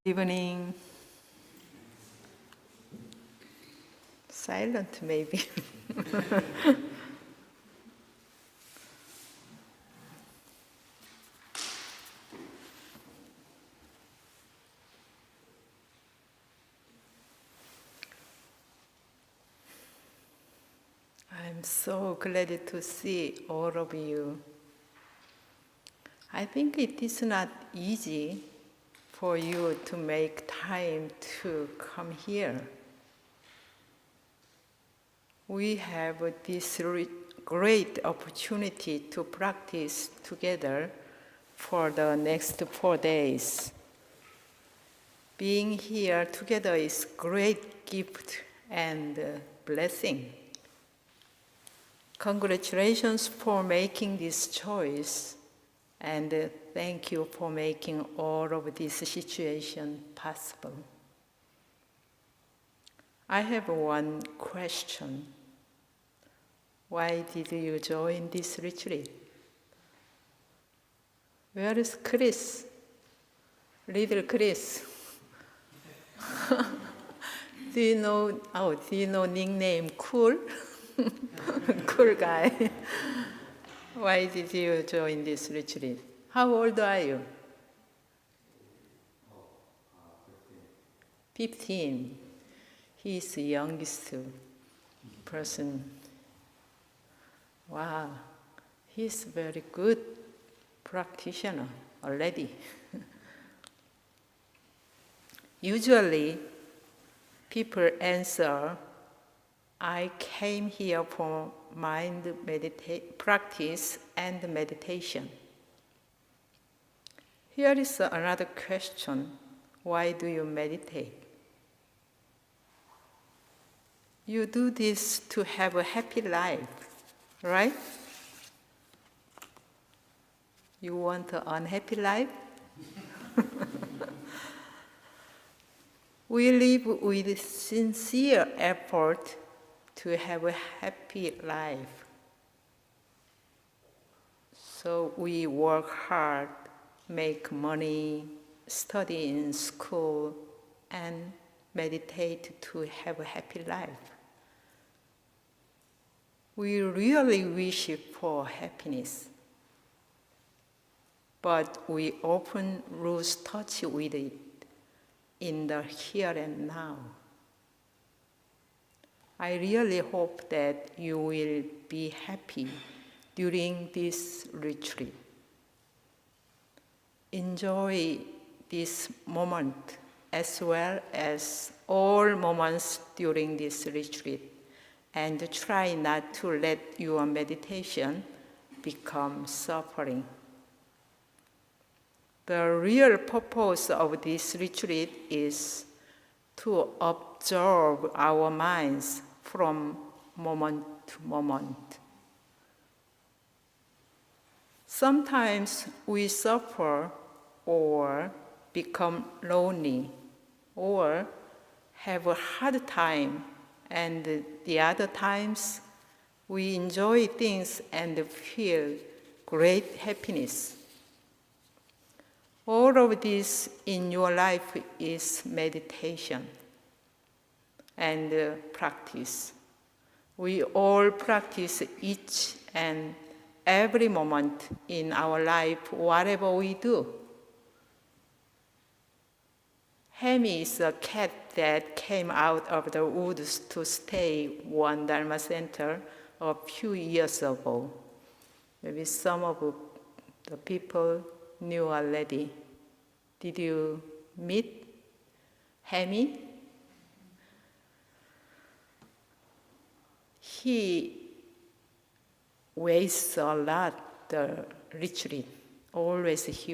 Evening. Silent, maybe. I'm so glad to see all of you. I think it is not easy for you to make time to come here. We have this great opportunity to practice together for the next 4 days. Being here together is great gift and blessing. Congratulations for making this choice, and thank you for making all of this situation possible. I have one question. Why did you join this retreat? Where is Chris? Little Chris. Do you know nickname Cool? Cool guy. Why did you join this retreat? How old are you? 15. He is the youngest person. Wow, he's a very good practitioner already. Usually, people answer, I came here for mind practice and meditation. Here is another question. Why do you meditate? You do this to have a happy life, right? You want an unhappy life? We live with sincere effort to have a happy life. So we work hard, make money, study in school, and meditate to have a happy life. We really wish for happiness, but we often lose touch with it in the here and now. I really hope that you will be happy during this retreat. Enjoy this moment as well as all moments during this retreat, and try not to let your meditation become suffering. The real purpose of this retreat is to observe our minds from moment to moment. Sometimes we suffer or become lonely or have a hard time, and the other times we enjoy things and feel great happiness. All of this in your life is meditation and practice. We all practice each and every moment in our life, whatever we do. Hemi is a cat that came out of the woods to stay one Dharma center a few years ago. Maybe some of the people knew already. Did you meet Hemi? He wastes a lot the retreat. Always he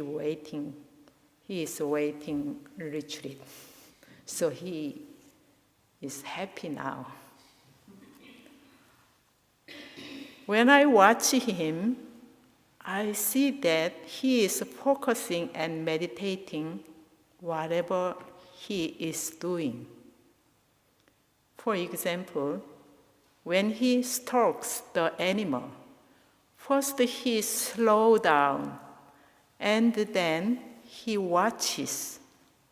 is waiting retreat. So he is happy now. When I watch him, I see that he is focusing and meditating whatever he is doing. For example, when he stalks the animal, first he slows down and then he watches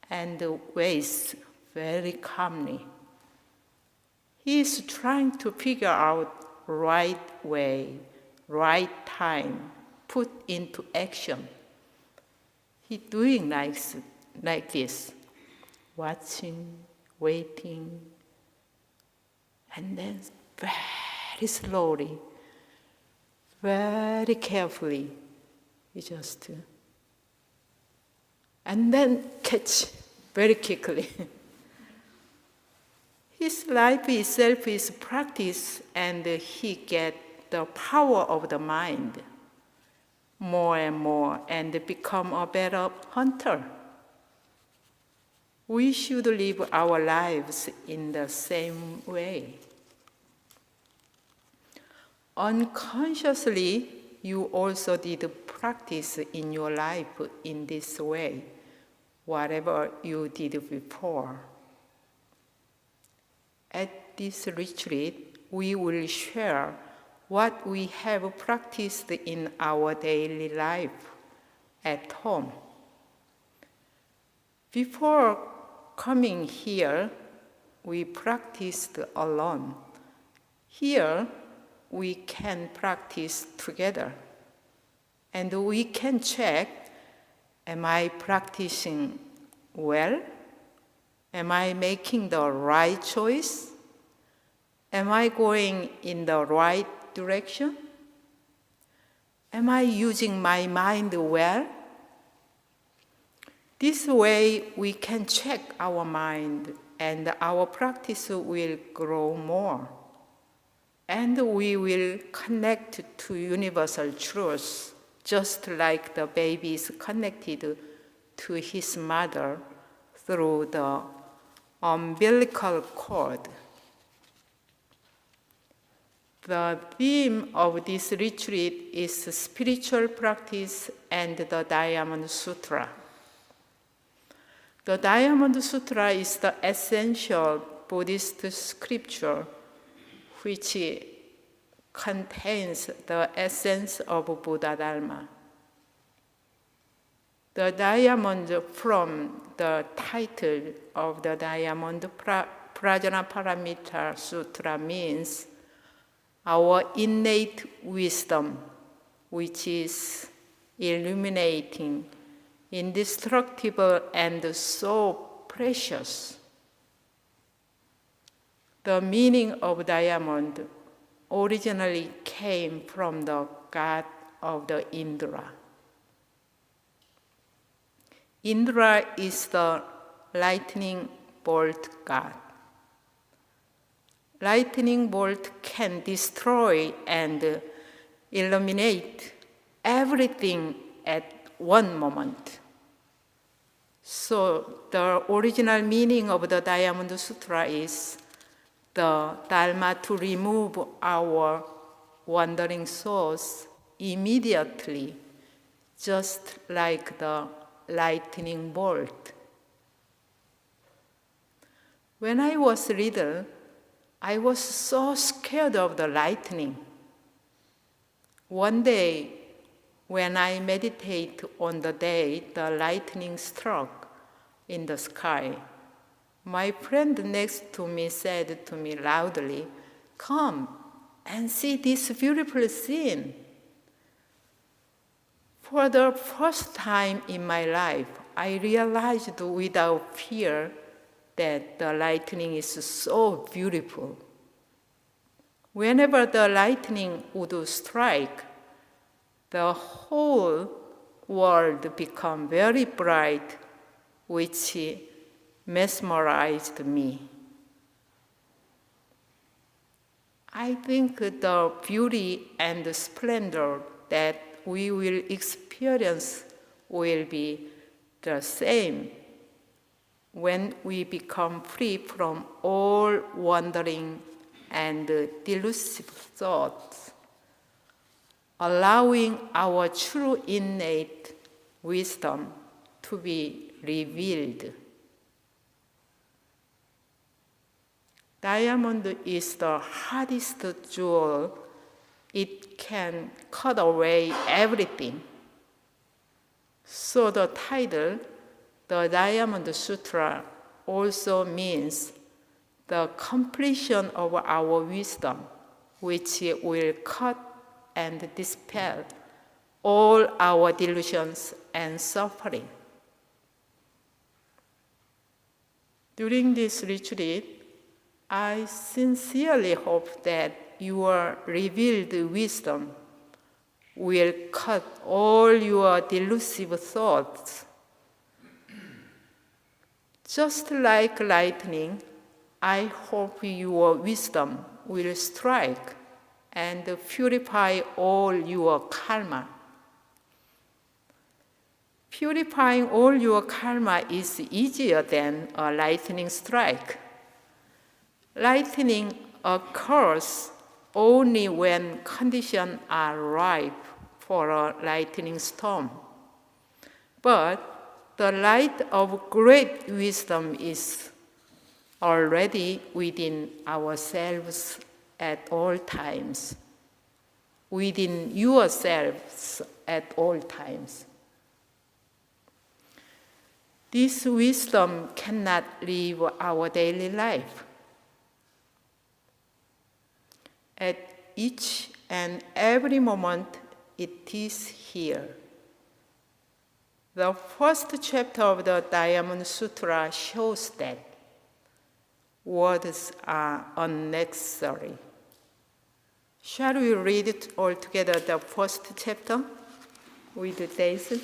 and waits very calmly. He is trying to figure out right way, right time, put into action. He doing like this, watching, waiting, and then very slowly, very carefully, he just, and then catch very quickly. His life itself is practice, and he get the power of the mind more and more and become a better hunter. We should live our lives in the same way. Unconsciously, you also did practice in your life in this way, whatever you did before. At this retreat, we will share what we have practiced in our daily life at home. Before coming here, we practiced alone. Here, we can practice together. And we can check, am I practicing well? Am I making the right choice? Am I going in the right direction? Am I using my mind well? This way we can check our mind and our practice will grow more. And we will connect to universal truths, just like the baby is connected to his mother through the umbilical cord. The theme of this retreat is spiritual practice and the Diamond Sutra. The Diamond Sutra is the essential Buddhist scripture which contains the essence of Buddha Dharma. The diamond from the title of the Diamond Prajnaparamita Sutra means our innate wisdom, which is illuminating, indestructible, and so precious. The meaning of diamond originally came from the god of the Indra. Indra is the lightning bolt god. Lightning bolt can destroy and illuminate everything at one moment. So the original meaning of the Diamond Sutra is the Dharma to remove our wandering souls immediately, just like the lightning bolt. When I was little, I was so scared of the lightning. One day, when I meditate on the day the lightning struck in the sky, my friend next to me said to me loudly, "Come and see this beautiful scene." For the first time in my life, I realized without fear that the lightning is so beautiful. Whenever the lightning would strike, the whole world became very bright, which mesmerized me. I think the beauty and the splendor that we will experience will be the same when we become free from all wandering and delusive thoughts, allowing our true innate wisdom to be revealed. Diamond is the hardest jewel. It can cut away everything. So the title, the Diamond Sutra also means the completion of our wisdom, which will cut and dispel all our delusions and suffering. During this retreat, I sincerely hope that your revealed wisdom will cut all your delusive thoughts. Just like lightning, I hope your wisdom will strike and purify all your karma. Purifying all your karma is easier than a lightning strike. Lightning occurs only when conditions are ripe for a lightning storm. But the light of great wisdom is already within ourselves at all times, within yourselves at all times. This wisdom cannot leave our daily life. At each and every moment, it is here. The first chapter of the Diamond Sutra shows that words are unnecessary. Shall we read it all together, the first chapter with Daisy?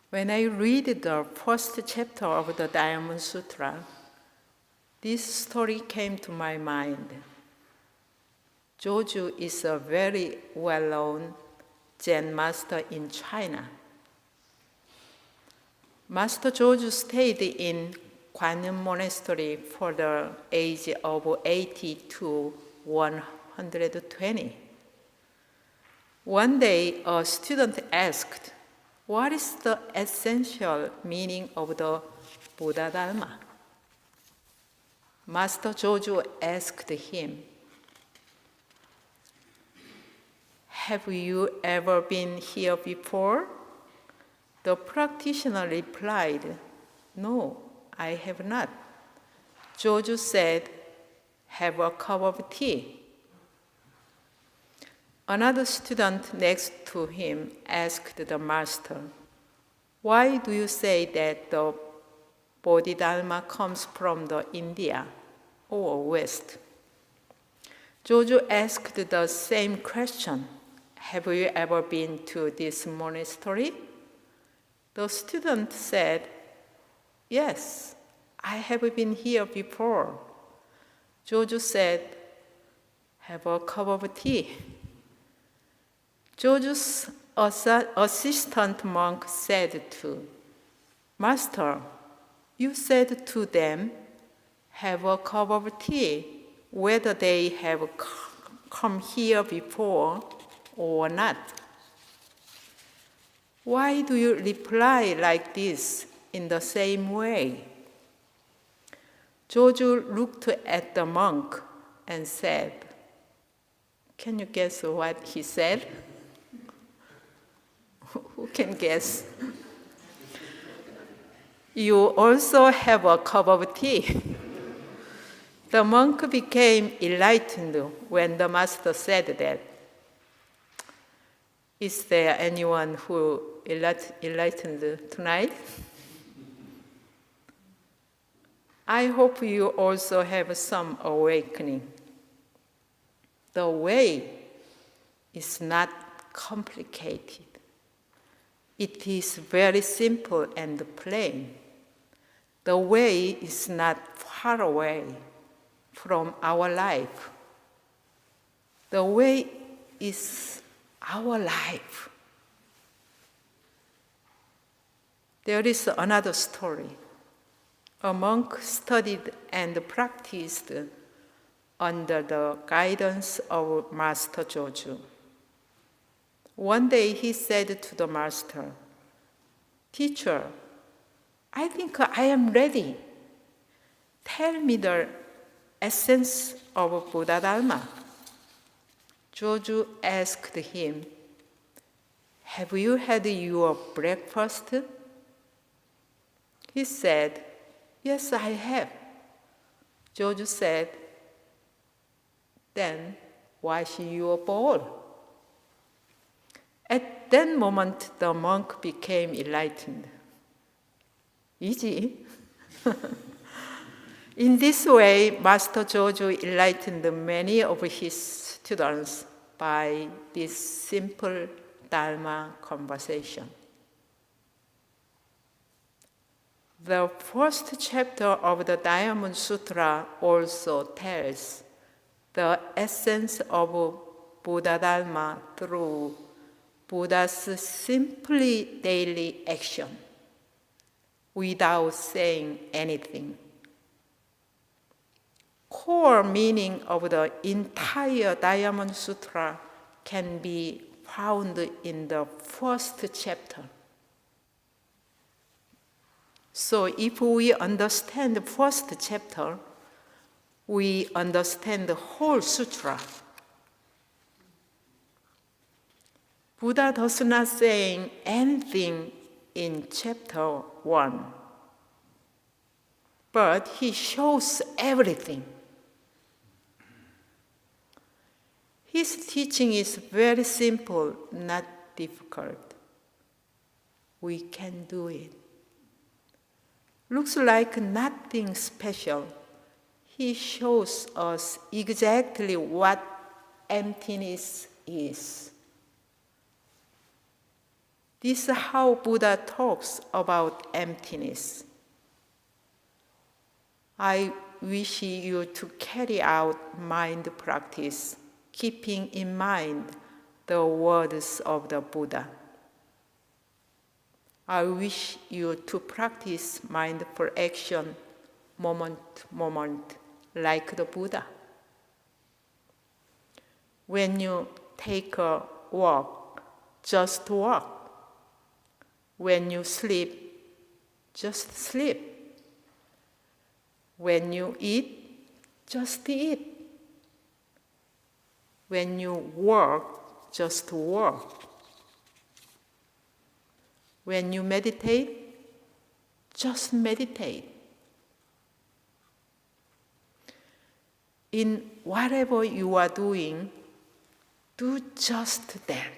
When I read the first chapter of the Diamond Sutra, this story came to my mind. Hyochul is a very well-known Zen master in China. Master Hyochul stayed in Guanyin Monastery for the age of 80 to 120. One day, a student asked, "What is the essential meaning of the Buddha Dharma?" Master Hyochul asked him, "Have you ever been here before?" The practitioner replied, "No, I have not." Hyochul said, "Have a cup of tea." Another student next to him asked the master, "Why do you say that the Bodhidharma comes from the India or West?" Hyochul asked the same question, "Have you ever been to this monastery?" The student said, "Yes, I have been here before." Hyochul said, "Have a cup of tea." Hyochul's assistant monk said to, "Master, you said to them, 'Have a cup of tea,' whether they have come here before or not. Why do you reply like this in the same way?" Hyochul looked at the monk and said, "Can you guess what he said?" Who can guess? "You also have a cup of tea." The monk became enlightened when the master said that. Is there anyone who enlightened tonight? I hope you also have some awakening. The way is not complicated. It is very simple and plain. The way is not far away from our life. The way is our life. There is another story. A monk studied and practiced under the guidance of Master Hyochul. One day he said to the master, "Teacher, I think I am ready. Tell me the essence of Buddha Dharma." Hyochul asked him, "Have you had your breakfast?" He said, "Yes, I have." Joju said, "Then wash your bowl." At that moment, the monk became enlightened. Easy. In this way, Master Joju enlightened many of his students by this simple Dharma conversation. The first chapter of the Diamond Sutra also tells the essence of Buddha Dharma through Buddha's simply daily action, without saying anything. Core meaning of the entire Diamond Sutra can be found in the first chapter. So if we understand the first chapter, we understand the whole sutra. Buddha does not say anything in chapter 1, but he shows everything. His teaching is very simple, not difficult. We can do it. Looks like nothing special. He shows us exactly what emptiness is. This is how Buddha talks about emptiness. I wish you to carry out mind practice, keeping in mind the words of the Buddha. I wish you to practice mindful action moment, like the Buddha. When you take a walk, just walk. When you sleep, just sleep. When you eat, just eat. When you work, just work. When you meditate, just meditate. In whatever you are doing, do just that.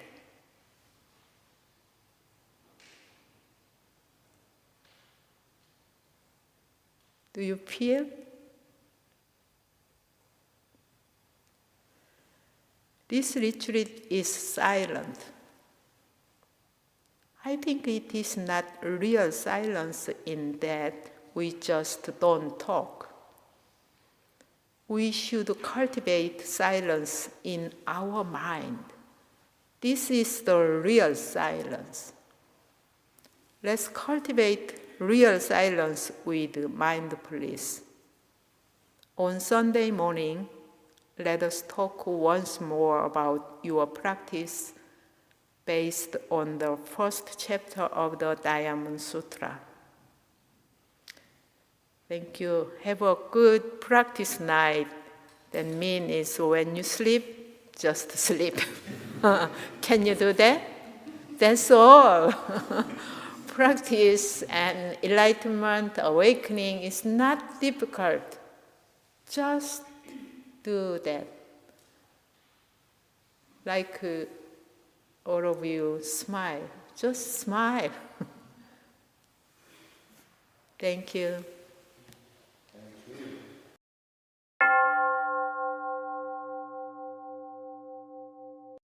Do you feel? This retreat is silent. I think it is not real silence in that we just don't talk. We should cultivate silence in our mind. This is the real silence. Let's cultivate real silence with mindfulness. On Sunday morning, let us talk once more about your practice based on the first chapter of the Diamond Sutra. Thank you. Have a good practice night. That means when you sleep, just sleep. Can you do that? That's all. Practice and enlightenment, awakening is not difficult. Just do that. Like all of you smile. Just smile. Thank you.